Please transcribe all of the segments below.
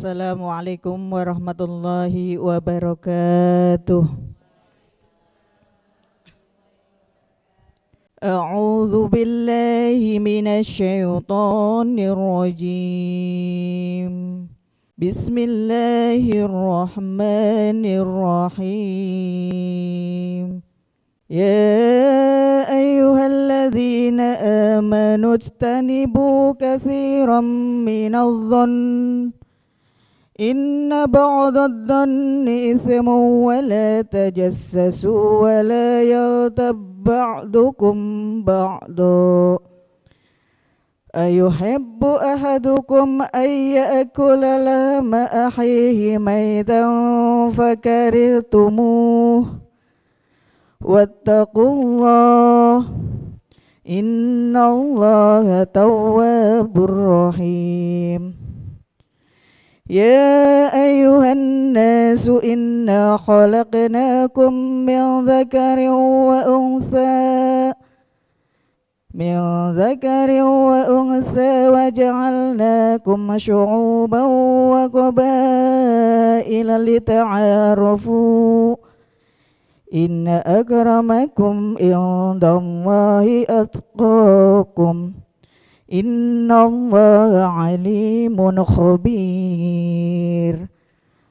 Assalamualaikum warahmatullahi wabarakatuh. A'udzu billahi minasy syaithanir rajim. Bismillahirrahmanirrahim. Ya ayyuhalladzina amanu ijtanibu katsiran minadh-dhann Inna ba'dadh-dhanni itsmun wa la tajassasu wa la yaghtab ba'dukum ba'da ayuhibbu ahadukum ay ya'kula lahma akhihi maytan fakarihtumuh wattaqullah innallaha tawwabur rahim. Ya ayyuhan nasu inna khalaqnakum min dzakarin wa untha wa ja'alnakum syu'uban wa qabaila lita'arafu inna akramakum indallahi atqakum Innallaha alimun khabir.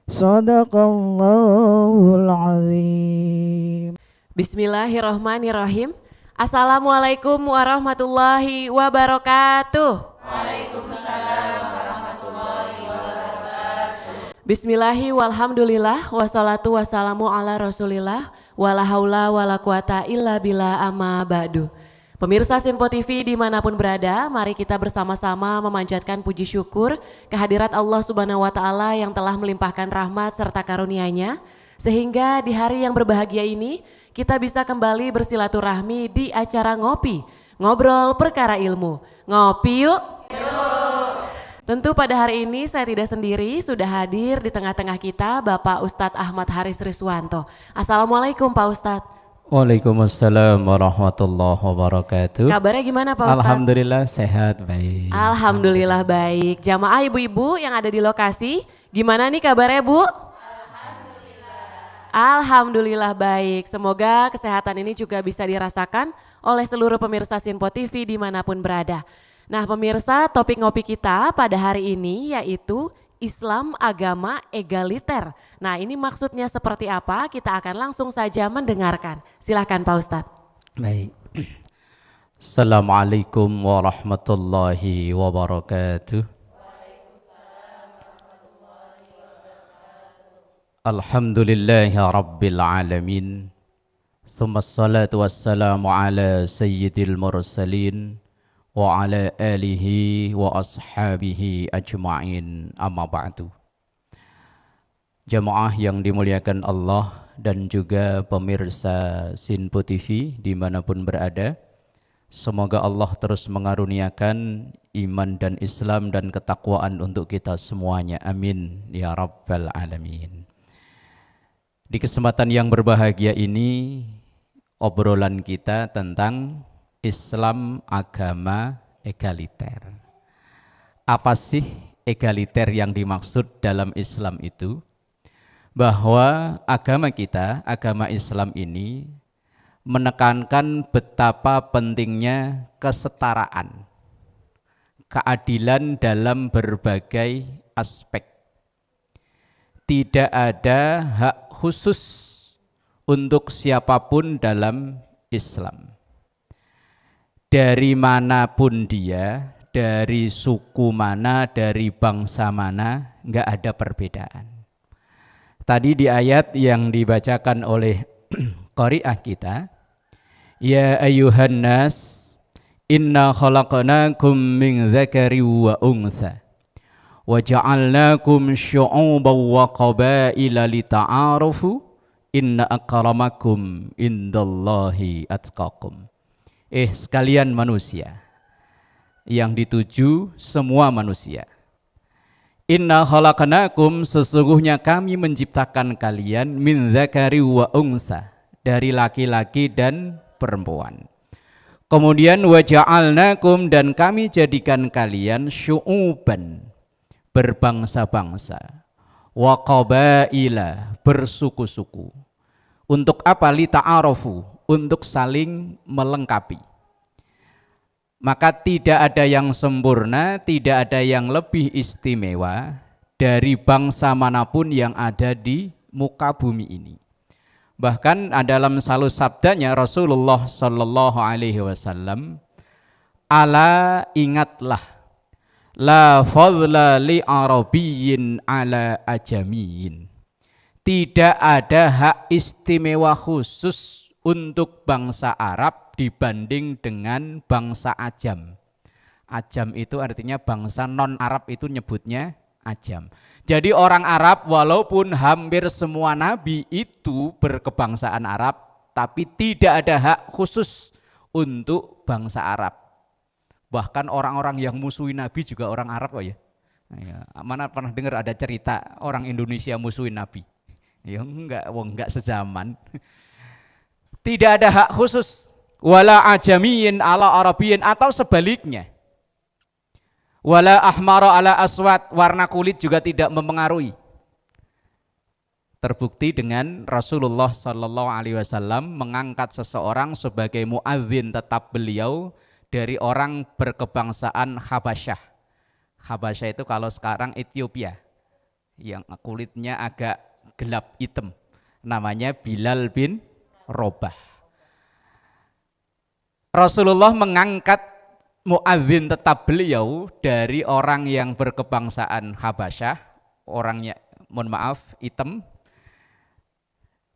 Shadaqallahul azim. Bismillahirrahmanirrahim. Assalamualaikum warahmatullahi wabarakatuh. Waalaikumsalam warahmatullahi wabarakatuh. Bismillahi walhamdulillah wassalatu wassalamu ala rasulillah wala haula wala quwata illa billah amma ba'du. Pemirsa Sinpo TV dimanapun berada, mari kita bersama-sama memanjatkan puji syukur kehadirat Allah Subhanahu wa Ta'ala yang telah melimpahkan rahmat serta karunia-Nya, sehingga di hari yang berbahagia ini kita bisa kembali bersilaturahmi di acara Ngopi, Ngobrol Perkara Ilmu. Ngopi yuk! Tentu pada hari ini saya tidak sendiri, sudah hadir di tengah-tengah kita Bapak Ustadz Ahmad Haris Riswanto. Assalamualaikum Pak Ustadz. Waalaikumsalam warahmatullahi wabarakatuh. Kabarnya gimana Pak Ustadz? Alhamdulillah sehat, baik. Alhamdulillah baik. Jamaah ibu-ibu yang ada di lokasi, gimana nih kabarnya Bu? Alhamdulillah baik. Semoga kesehatan ini juga bisa dirasakan oleh seluruh pemirsa Sinpo TV dimanapun berada. Nah pemirsa, topik ngopi kita pada hari ini yaitu Islam agama egaliter. Nah ini maksudnya seperti apa? Kita akan langsung saja mendengarkan. Silakan Pak Ustadz. Baik. Assalamualaikum warahmatullahi wabarakatuh. Alhamdulillahi rabbil alamin. Thumma assalatu wassalamu ala sayyidil mursalin wa ala alihi wa ashabihi ajma'in, amma ba'du. Jamaah yang dimuliakan Allah dan juga pemirsa Sinpo TV dimanapun berada, semoga Allah terus mengaruniakan iman dan Islam dan ketakwaan untuk kita semuanya, amin ya rabbal alamin. Di kesempatan yang berbahagia ini, obrolan kita tentang Islam agama egaliter. Apa sih egaliter yang dimaksud dalam Islam itu? Bahwa agama kita, agama Islam ini menekankan betapa pentingnya kesetaraan, keadilan dalam berbagai aspek. Tidak ada hak khusus untuk siapapun dalam Islam. Dari manapun dia, dari suku mana, dari bangsa mana, enggak ada perbedaan. Tadi di ayat yang dibacakan oleh qari'ah kita, ya ayyuhan nas, inna khalaqnakum min dzakari wa untha, wa ja'alnakum syu'uban wa qabaila lita'arafu, inna akramakum indallahi atqakum. Sekalian manusia, yang dituju semua manusia. Inna khalaqnakum, sesungguhnya kami menciptakan kalian min dzakari wa untha, dari laki-laki dan perempuan. Kemudian wa ja'alnakum, dan kami jadikan kalian syu'uban, berbangsa-bangsa, wa qabaila, bersuku-suku. Untuk apa? Lita'arofu, untuk saling melengkapi. Maka tidak ada yang sempurna, tidak ada yang lebih istimewa dari bangsa manapun yang ada di muka bumi ini. Bahkan dalam salah sabdanya Rasulullah Sallallahu Alaihi Wasallam, ala ingatlah, la fadla li arabiyyin ala ajamiyin. Tidak ada hak istimewa khusus untuk bangsa Arab dibanding dengan bangsa Ajam. Ajam itu artinya bangsa non-Arab, itu nyebutnya Ajam. Jadi orang Arab walaupun hampir semua nabi itu berkebangsaan Arab, tapi tidak ada hak khusus untuk bangsa Arab. Bahkan orang-orang yang musuhi nabi juga orang Arab kok ya. Mana pernah dengar ada cerita orang Indonesia musuhi nabi? Ya enggak sezaman. Tidak ada hak khusus, wala ajamiyin ala arabiyin, atau sebaliknya. Wala ahmara ala aswad, warna kulit juga tidak mempengaruhi. Terbukti dengan Rasulullah Sallallahu Alaihi Wasallam mengangkat seseorang sebagai muadzin tetap beliau dari orang berkebangsaan Habasyah. Habasyah itu kalau sekarang Ethiopia, yang kulitnya agak gelap hitam, namanya Bilal bin Robah. Rasulullah mengangkat muadzin tetap beliau dari orang yang berkebangsaan Habasyah, orangnya mohon maaf hitam.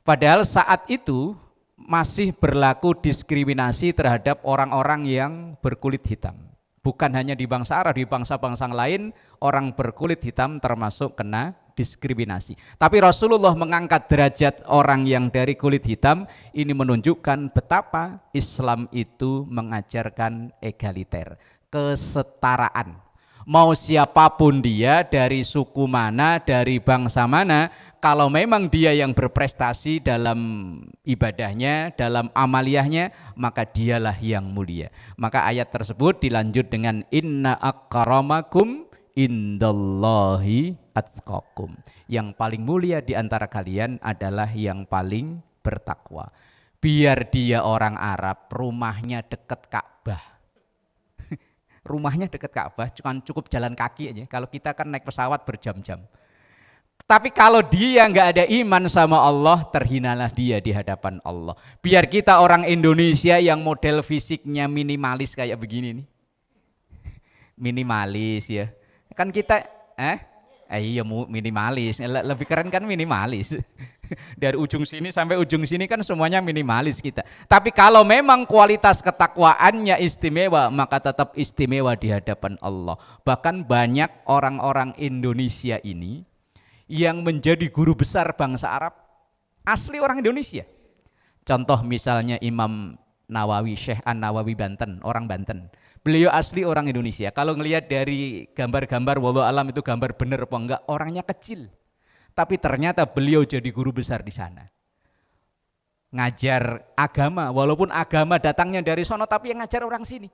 Padahal saat itu masih berlaku diskriminasi terhadap orang-orang yang berkulit hitam. Bukan hanya di bangsa Arab, di bangsa-bangsa lain orang berkulit hitam termasuk kena diskriminasi. Tapi Rasulullah mengangkat derajat orang yang dari kulit hitam. Ini menunjukkan betapa Islam itu mengajarkan egaliter, kesetaraan. Mau siapapun dia, dari suku mana, dari bangsa mana, kalau memang dia yang berprestasi dalam ibadahnya, dalam amaliyahnya, maka dialah yang mulia. Maka ayat tersebut dilanjut dengan inna akramakum indallahi atqakum. Yang paling mulia di antara kalian adalah yang paling bertakwa. Biar dia orang Arab, rumahnya dekat Ka'bah. Rumahnya dekat Ka'bah, cukup jalan kaki aja. Kalau kita kan naik pesawat berjam-jam. Tapi kalau dia nggak ada iman sama Allah, terhinalah dia di hadapan Allah. Biar kita orang Indonesia yang model fisiknya minimalis kayak begini nih. Minimalis ya. Kan kita iya minimalis, lebih keren kan minimalis. Dari ujung sini sampai ujung sini kan semuanya minimalis kita. Tapi kalau memang kualitas ketakwaannya istimewa, maka tetap istimewa di hadapan Allah. Bahkan banyak orang-orang Indonesia ini yang menjadi guru besar bangsa Arab, asli orang Indonesia. Contoh misalnya Imam Nawawi, Syekh An-Nawawi Banten, orang Banten. Beliau asli orang Indonesia. Kalau ngelihat dari gambar-gambar, wallahu alam itu gambar bener apa enggak, orangnya kecil. Tapi ternyata beliau jadi guru besar di sana. Ngajar agama, walaupun agama datangnya dari sono, tapi yang ngajar orang sini.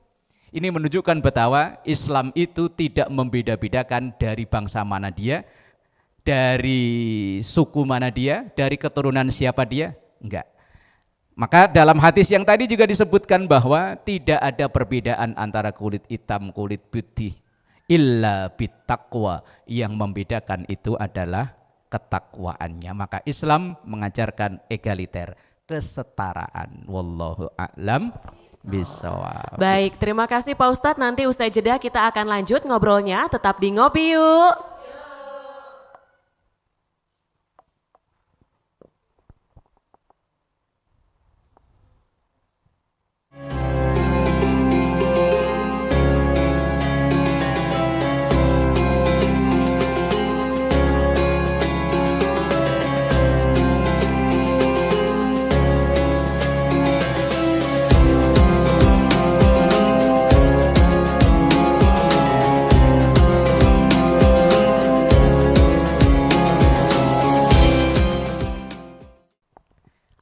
Ini menunjukkan betapa Islam itu tidak membeda-bedakan dari bangsa mana dia, dari suku mana dia, dari keturunan siapa dia, enggak. Maka dalam hadis yang tadi juga disebutkan bahwa tidak ada perbedaan antara kulit hitam, kulit putih, illa bittaqwa. Yang membedakan itu adalah ketakwaannya. Maka Islam mengajarkan egaliter, kesetaraan. Wallahu a'lam bishawab. Baik, terima kasih Pak Ustadz. Nanti usai jeda kita akan lanjut ngobrolnya. Tetap di Ngopi Yuk.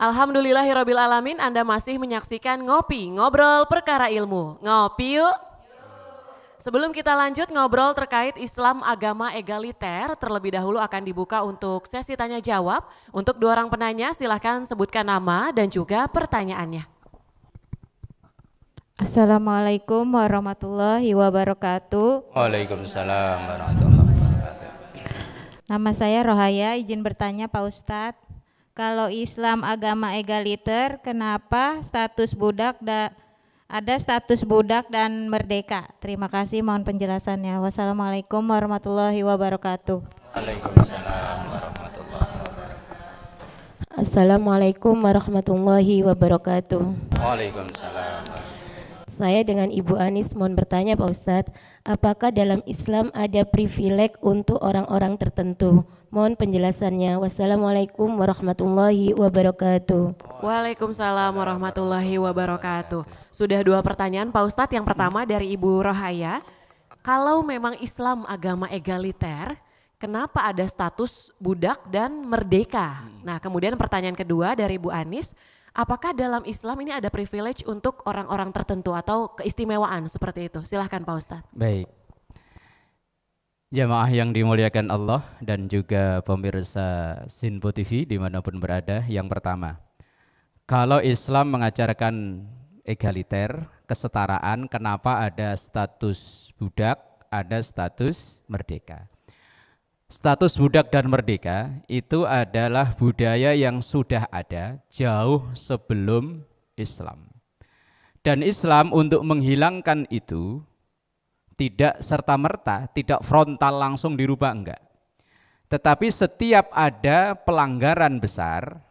Alhamdulillahirabbil alamin, Anda masih menyaksikan Ngopi, ngobrol perkara ilmu. Ngopi yuk. Sebelum kita lanjut ngobrol terkait Islam agama egaliter, terlebih dahulu akan dibuka untuk sesi tanya jawab. Untuk 2 orang penanya silahkan sebutkan nama dan juga pertanyaannya. Assalamualaikum warahmatullahi wabarakatuh. Waalaikumsalam warahmatullahi wabarakatuh. Nama saya Rohaya, izin bertanya Pak Ustadz. Kalau Islam agama egaliter, kenapa ada status budak dan merdeka? Terima kasih, mohon penjelasannya. Wassalamualaikum warahmatullahi wabarakatuh. Waalaikumsalam warahmatullahi wabarakatuh. Assalamualaikum warahmatullahi wabarakatuh. Waalaikumsalam. Saya dengan Ibu Anis mohon bertanya Pak Ustadz, apakah dalam Islam ada privilege untuk orang-orang tertentu? Mohon penjelasannya. Wassalamualaikum warahmatullahi wabarakatuh. Waalaikumsalam warahmatullahi wabarakatuh. Sudah 2 pertanyaan Pak Ustadz. Yang pertama dari Ibu Rohaya, kalau memang Islam agama egaliter, kenapa ada status budak dan merdeka? Nah, kemudian pertanyaan kedua dari Bu Anis, apakah dalam Islam ini ada privilege untuk orang-orang tertentu atau keistimewaan seperti itu? Silahkan Pak Ustadz. Baik. Jamaah yang dimuliakan Allah dan juga pemirsa Sinpo TV dimanapun berada. Yang pertama, kalau Islam mengajarkan egaliter, kesetaraan, kenapa ada status budak, ada status merdeka? Status budak dan merdeka itu adalah budaya yang sudah ada jauh sebelum Islam. Dan Islam untuk menghilangkan itu tidak serta-merta, tidak frontal langsung dirubah, enggak. Tetapi setiap ada pelanggaran besar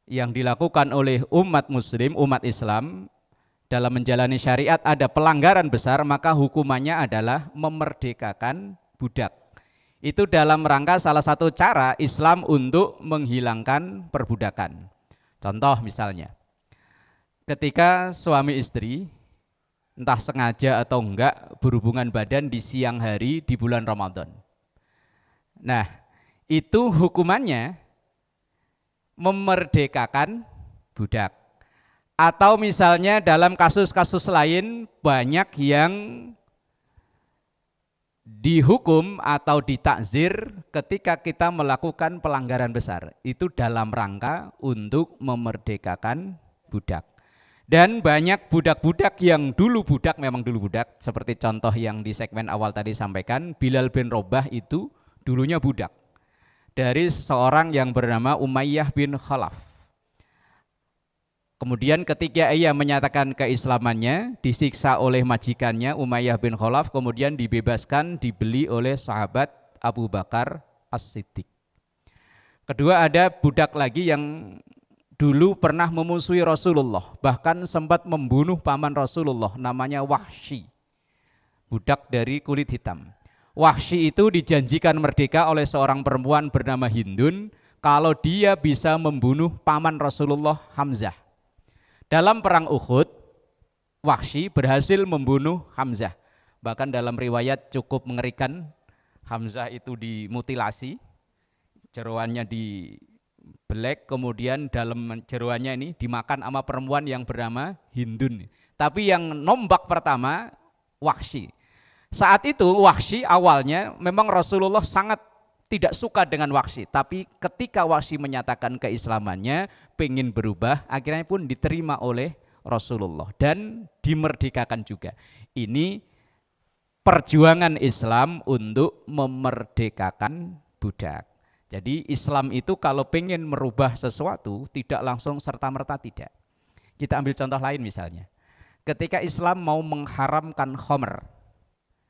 yang dilakukan oleh umat muslim, umat Islam dalam menjalani syariat, ada pelanggaran besar, maka hukumannya adalah memerdekakan budak. Itu dalam rangka salah satu cara Islam untuk menghilangkan perbudakan. Contoh misalnya, ketika suami istri entah sengaja atau enggak berhubungan badan di siang hari di bulan Ramadan. Nah, itu hukumannya memerdekakan budak. Atau misalnya dalam kasus-kasus lain banyak yang dihukum atau ditakzir ketika kita melakukan pelanggaran besar. Itu dalam rangka untuk memerdekakan budak. Dan banyak budak-budak yang dulu budak, memang dulu budak, seperti contoh yang di segmen awal tadi sampaikan, Bilal bin Robah itu dulunya budak dari seorang yang bernama Umayyah bin Khalaf. Kemudian ketika ia menyatakan keislamannya, disiksa oleh majikannya Umayyah bin Khalaf, kemudian dibebaskan, dibeli oleh sahabat Abu Bakar As-Siddiq. Kedua, ada budak lagi yang dulu pernah memusuhi Rasulullah, bahkan sempat membunuh paman Rasulullah, namanya Wahsy, budak dari kulit hitam. Wahsy itu dijanjikan merdeka oleh seorang perempuan bernama Hindun kalau dia bisa membunuh paman Rasulullah Hamzah. Dalam perang Uhud, Wahsy berhasil membunuh Hamzah. Bahkan dalam riwayat cukup mengerikan, Hamzah itu dimutilasi, jeroannya dibelek, kemudian dalam jeroannya ini dimakan sama perempuan yang bernama Hindun. Tapi yang nombak pertama Wahsy. Saat itu Wahsy awalnya memang Rasulullah sangat tidak suka dengan Wahsy, tapi ketika Wahsy menyatakan keislamannya, pengen berubah, akhirnya pun diterima oleh Rasulullah dan dimerdekakan juga. Ini perjuangan Islam untuk memerdekakan budak. Jadi Islam itu kalau pengen merubah sesuatu tidak langsung serta-merta, tidak. Kita ambil contoh lain misalnya. Ketika Islam mau mengharamkan khamr,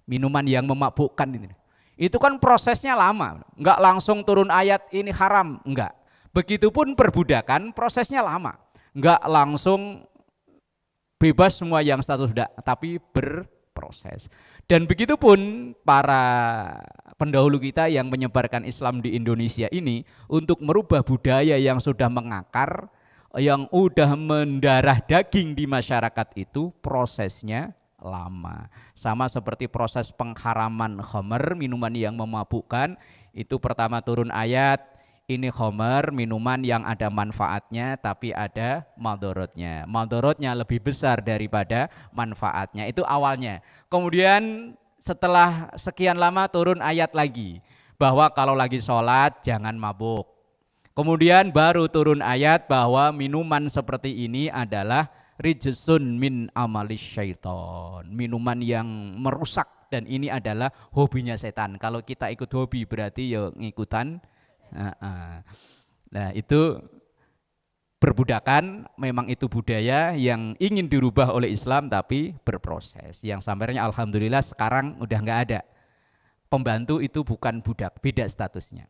minuman yang memabukkan itu kan prosesnya lama, enggak langsung turun ayat ini haram, enggak. Begitupun perbudakan prosesnya lama, enggak langsung bebas semua yang status budak, tapi berproses. Dan begitupun para pendahulu kita yang menyebarkan Islam di Indonesia ini untuk merubah budaya yang sudah mengakar, yang udah mendarah daging di masyarakat itu prosesnya lama. Sama seperti proses pengharaman khamr, minuman yang memabukkan, itu pertama turun ayat ini khamar, minuman yang ada manfaatnya tapi ada madorotnya. Madorotnya lebih besar daripada manfaatnya. Itu awalnya. Kemudian setelah sekian lama turun ayat lagi bahwa kalau lagi sholat jangan mabuk. Kemudian baru turun ayat bahwa minuman seperti ini adalah rijsun min amalis syaiton. Minuman yang merusak dan ini adalah hobinya setan. Kalau kita ikut hobi berarti ya ngikutan. Nah itu perbudakan, memang itu budaya yang ingin dirubah oleh Islam tapi berproses. Yang sampainya alhamdulillah sekarang udah nggak ada. Pembantu itu bukan budak, beda statusnya.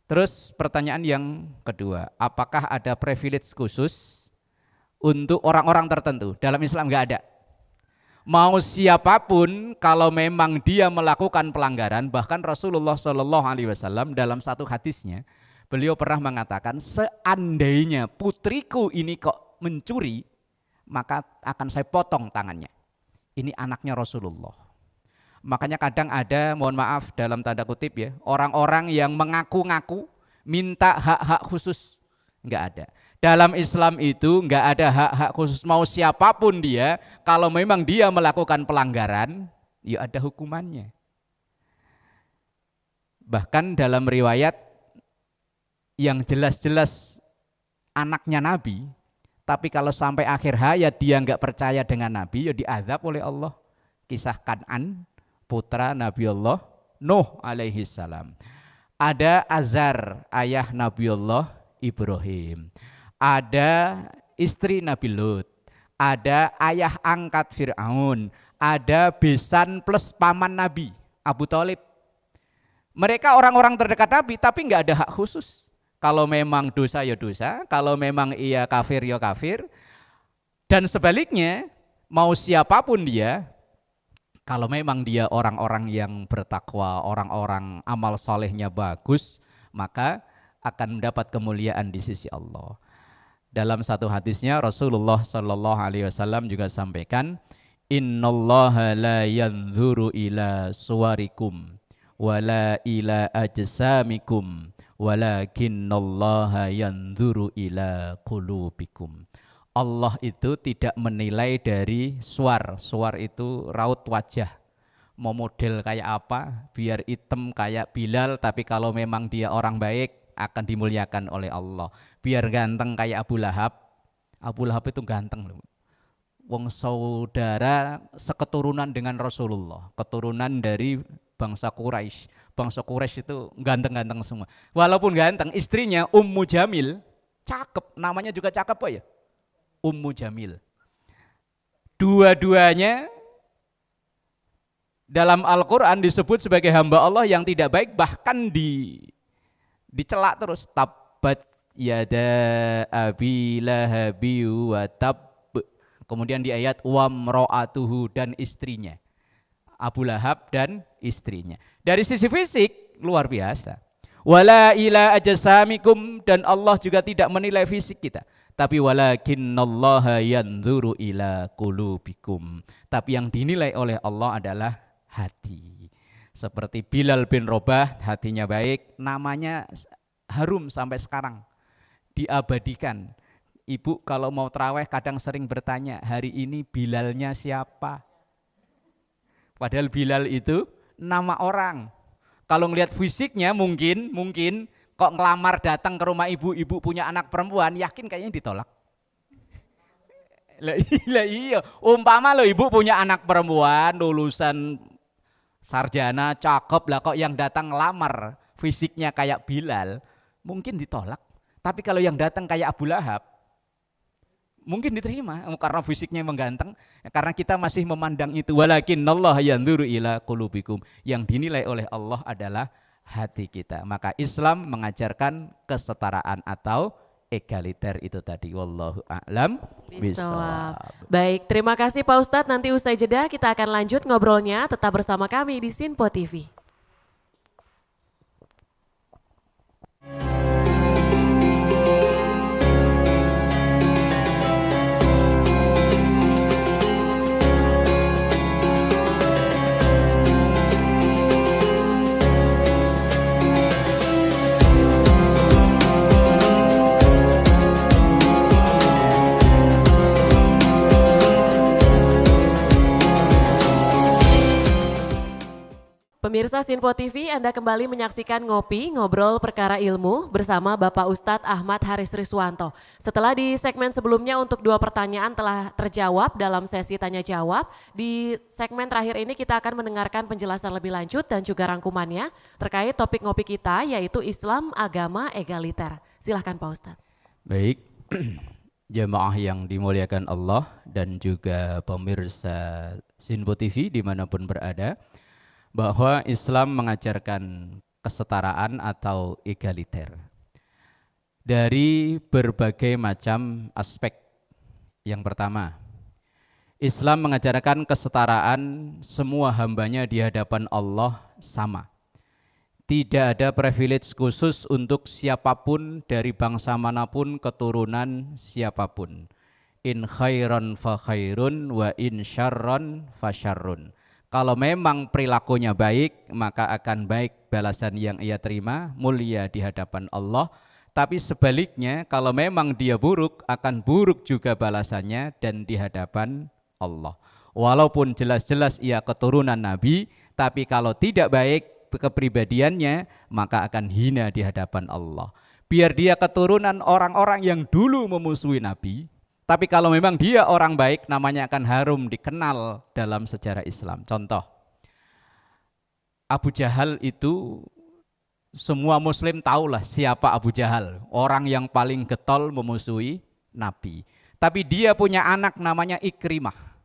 Terus pertanyaan yang kedua, apakah ada privilege khusus untuk orang-orang tertentu? Dalam Islam nggak ada. Mau siapapun kalau memang dia melakukan pelanggaran, bahkan Rasulullah SAW dalam satu hadisnya, beliau pernah mengatakan seandainya putriku ini kok mencuri, maka akan saya potong tangannya. Ini anaknya Rasulullah. Makanya kadang ada, mohon maaf dalam tanda kutip ya, orang-orang yang mengaku-ngaku minta hak-hak khusus, nggak ada. Dalam Islam itu nggak ada hak-hak khusus, mau siapapun dia, kalau memang dia melakukan pelanggaran, ya ada hukumannya. Bahkan dalam riwayat yang jelas-jelas anaknya Nabi, tapi kalau sampai akhir hayat dia nggak percaya dengan Nabi, ya diazab oleh Allah. Kisah Kan'an, putra Nabi Allah Nuh alaihi salam. Ada Azar, ayah Nabi Allah Ibrahim. Ada istri Nabi Lut, ada ayah angkat Fir'aun, ada besan plus paman Nabi, Abu Thalib. Mereka orang-orang terdekat Nabi tapi nggak ada hak khusus. Kalau memang dosa ya dosa, kalau memang ia kafir ya kafir. Dan sebaliknya, mau siapapun dia, kalau memang dia orang-orang yang bertakwa, orang-orang amal solehnya bagus, maka akan mendapat kemuliaan di sisi Allah. Dalam satu hadisnya Rasulullah Shallallahu Alaihi Wasallam juga sampaikan, Innallaha la yanzuru ila suwarikum, wala ila ajsamikum, walakinnallaha yanzuru ila qulubikum. Allah itu tidak menilai dari suar. Suar itu raut wajah. Mau model kayak apa, biar hitam kayak Bilal, tapi kalau memang dia orang baik akan dimuliakan oleh Allah. Biar ganteng kayak Abu Lahab. Abu Lahab itu ganteng loh. Wong saudara seketurunan dengan Rasulullah, keturunan dari bangsa Quraisy. Bangsa Quraisy itu ganteng-ganteng semua. Walaupun ganteng, istrinya Ummu Jamil, cakep, namanya juga cakep apa ya? Ummu Jamil. Dua-duanya dalam Al-Quran disebut sebagai hamba Allah yang tidak baik, bahkan dicela terus. Tabbat yada abi lahabi wa tab. Kemudian di ayat wamro'atuhu, dan istrinya, Abu Lahab dan istrinya. Dari sisi fisik luar biasa. Wala ila ajsamikum, dan Allah juga tidak menilai fisik kita. Tapi walakinnallaha yanzuru ila qulubikum. Tapi yang dinilai oleh Allah adalah hati. Seperti Bilal bin Rabah, hatinya baik, namanya harum sampai sekarang, diabadikan. Ibu kalau mau tarawih kadang sering bertanya, hari ini Bilalnya siapa? Padahal Bilal itu nama orang. Kalau ngelihat fisiknya mungkin kok ngelamar datang ke rumah ibu punya anak perempuan, yakin kayaknya ditolak. Lah iya, umpama lo ibu punya anak perempuan lulusan sarjana cakep lah, kok yang datang ngelamar fisiknya kayak Bilal, mungkin ditolak. Tapi kalau yang datang kayak Abu Lahab, mungkin diterima karena fisiknya mengganteng, karena kita masih memandang itu. Walakinnallaha yanzuru ila qulubikum, yang dinilai oleh Allah adalah hati kita. Maka Islam mengajarkan kesetaraan atau egaliter itu tadi. Wallahu a'lam bishawab. Baik, terima kasih Pak Ustadz. Nanti usai jeda kita akan lanjut ngobrolnya. Tetap bersama kami di Sinpo TV. Pemirsa Sinpo TV, Anda kembali menyaksikan Ngopi, Ngobrol Perkara Ilmu bersama Bapak Ustadz Ahmad Haris Riswanto. Setelah di segmen sebelumnya untuk 2 pertanyaan telah terjawab dalam sesi tanya jawab, di segmen terakhir ini kita akan mendengarkan penjelasan lebih lanjut dan juga rangkumannya terkait topik ngopi kita yaitu Islam Agama Egaliter. Silahkan Pak Ustadz. Baik, jemaah yang dimuliakan Allah dan juga pemirsa Sinpo TV dimanapun berada, bahwa Islam mengajarkan kesetaraan atau egaliter dari berbagai macam aspek. Yang pertama, Islam mengajarkan kesetaraan, semua hambanya di hadapan Allah sama. Tidak ada privilege khusus untuk siapapun dari bangsa manapun, keturunan siapapun. In khairon fa khairun wa in syarron fa syarrun. Kalau memang perilakunya baik, maka akan baik balasan yang ia terima, mulia di hadapan Allah. Tapi sebaliknya, kalau memang dia buruk, akan buruk juga balasannya dan di hadapan Allah. Walaupun jelas-jelas ia keturunan Nabi, tapi kalau tidak baik kepribadiannya, maka akan hina di hadapan Allah. Biar dia keturunan orang-orang yang dulu memusuhi Nabi, tapi kalau memang dia orang baik, namanya akan harum dikenal dalam sejarah Islam. Contoh, Abu Jahal itu semua muslim tahulah siapa Abu Jahal. Orang yang paling getol memusuhi Nabi. Tapi dia punya anak namanya Ikrimah.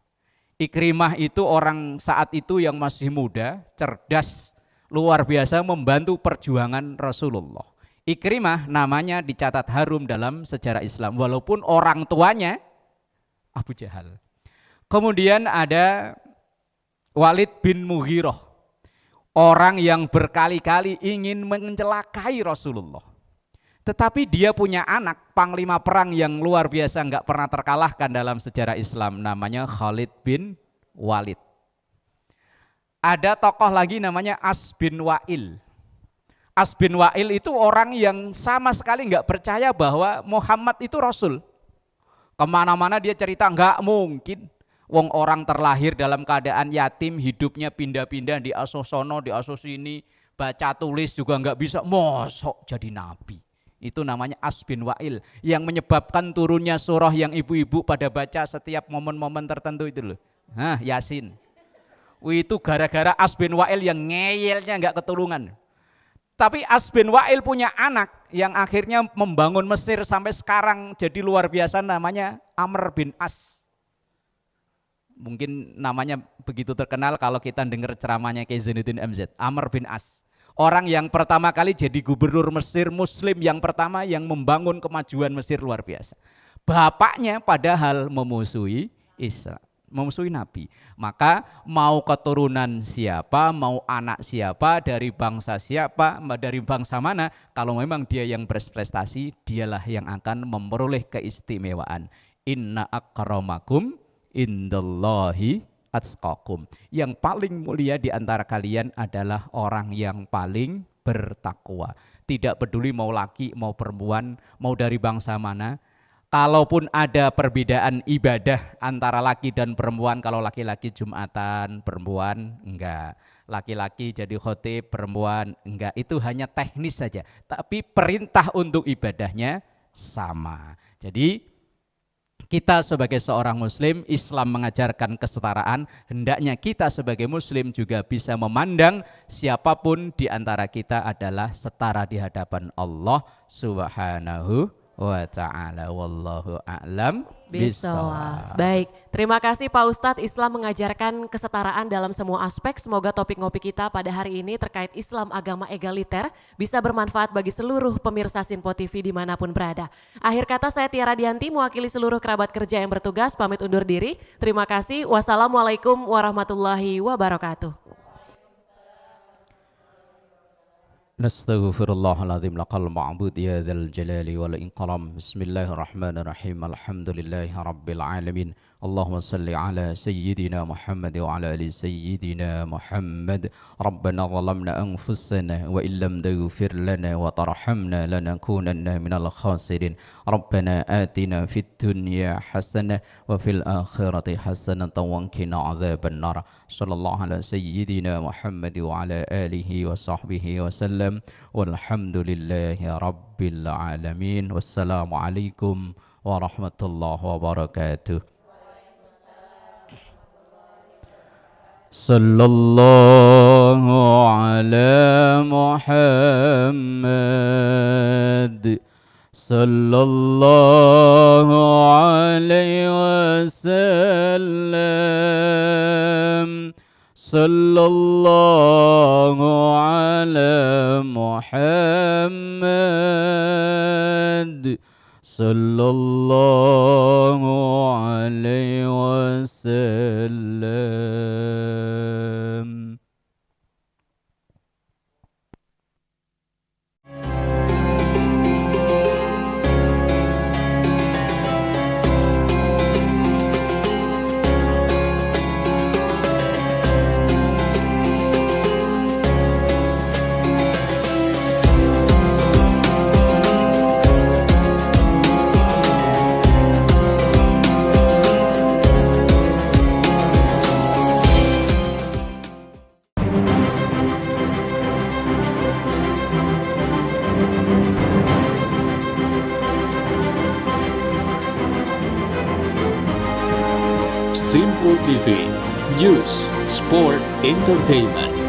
Ikrimah itu orang saat itu yang masih muda, cerdas, luar biasa membantu perjuangan Rasulullah. Ikrimah namanya dicatat harum dalam sejarah Islam walaupun orang tuanya Abu Jahal. Kemudian ada Walid bin Mughirah, orang yang berkali-kali ingin mencelakai Rasulullah. Tetapi dia punya anak panglima perang yang luar biasa, enggak pernah terkalahkan dalam sejarah Islam, namanya Khalid bin Walid. Ada tokoh lagi namanya As bin Wa'il. As bin Wa'il itu orang yang sama sekali enggak percaya bahwa Muhammad itu Rasul. Kemana-mana dia cerita enggak mungkin. Wong orang terlahir dalam keadaan yatim, hidupnya pindah-pindah di asos sono, di asos sini, baca tulis juga enggak bisa, mosok jadi nabi. Itu namanya As bin Wa'il yang menyebabkan turunnya surah yang ibu-ibu pada baca setiap momen-momen tertentu itu loh. Yasin. Itu gara-gara As bin Wa'il yang ngeyelnya enggak ketulungan. Tapi As bin Wa'il punya anak yang akhirnya membangun Mesir sampai sekarang jadi luar biasa, namanya Amr bin As. Mungkin namanya begitu terkenal kalau kita dengar ceramahnya Kiai Zainuddin MZ, Amr bin As. Orang yang pertama kali jadi gubernur Mesir, muslim yang pertama yang membangun kemajuan Mesir luar biasa. Bapaknya padahal memusuhi Islam, memusuhi Nabi. Maka mau keturunan siapa, mau anak siapa, dari bangsa siapa, dari bangsa mana, kalau memang dia yang berprestasi, dialah yang akan memperoleh keistimewaan. Inna akramakum indallahi atqakum. Yang paling mulia di antara kalian adalah orang yang paling bertakwa. Tidak peduli mau laki, mau perempuan, mau dari bangsa mana. Kalaupun ada perbedaan ibadah antara laki dan perempuan, kalau laki-laki Jumatan, perempuan enggak. Laki-laki jadi khotib, perempuan enggak. Itu hanya teknis saja. Tapi perintah untuk ibadahnya sama. Jadi kita sebagai seorang muslim, Islam mengajarkan kesetaraan. Hendaknya kita sebagai muslim juga bisa memandang siapapun di antara kita adalah setara di hadapan Allah Subhanahu wa ta'ala. Wallahu a'lam Bisawab. Baik, terima kasih Pak Ustadz. Islam mengajarkan kesetaraan dalam semua aspek. Semoga topik ngopi kita pada hari ini terkait Islam agama egaliter bisa bermanfaat bagi seluruh pemirsa Sinpo TV dimanapun berada. Akhir kata, saya Tiara Dianti mewakili seluruh kerabat kerja yang bertugas pamit undur diri. Terima kasih. Wassalamualaikum warahmatullahi wabarakatuh. نستغفر الله العظيم لك المعبود يا ذا الجلال والإكرام. بسم الله الرحمن الرحيم. الحمد لله رب العالمين. اللهم صل على سيدنا محمد وعلى آل سيدنا محمد. ربنا ظلمنا أنفسنا وإن لم تغفر لنا وترحمنا لنكونن من الخاسرين. ربنا آتنا في الدنيا حسنة وفي الآخرة حسنة وقنا عذاب النار. صلى الله على سيدنا محمد وعلى آله وصحبه وسلم. والحمد لله رب العالمين. والسلام عليكم ورحمة الله وبركاته. صلى الله على محمد صلى الله عليه وسلم. صلى الله على محمد صلى الله عليه وسلم. Simple TV, News, Sport, Entertainment.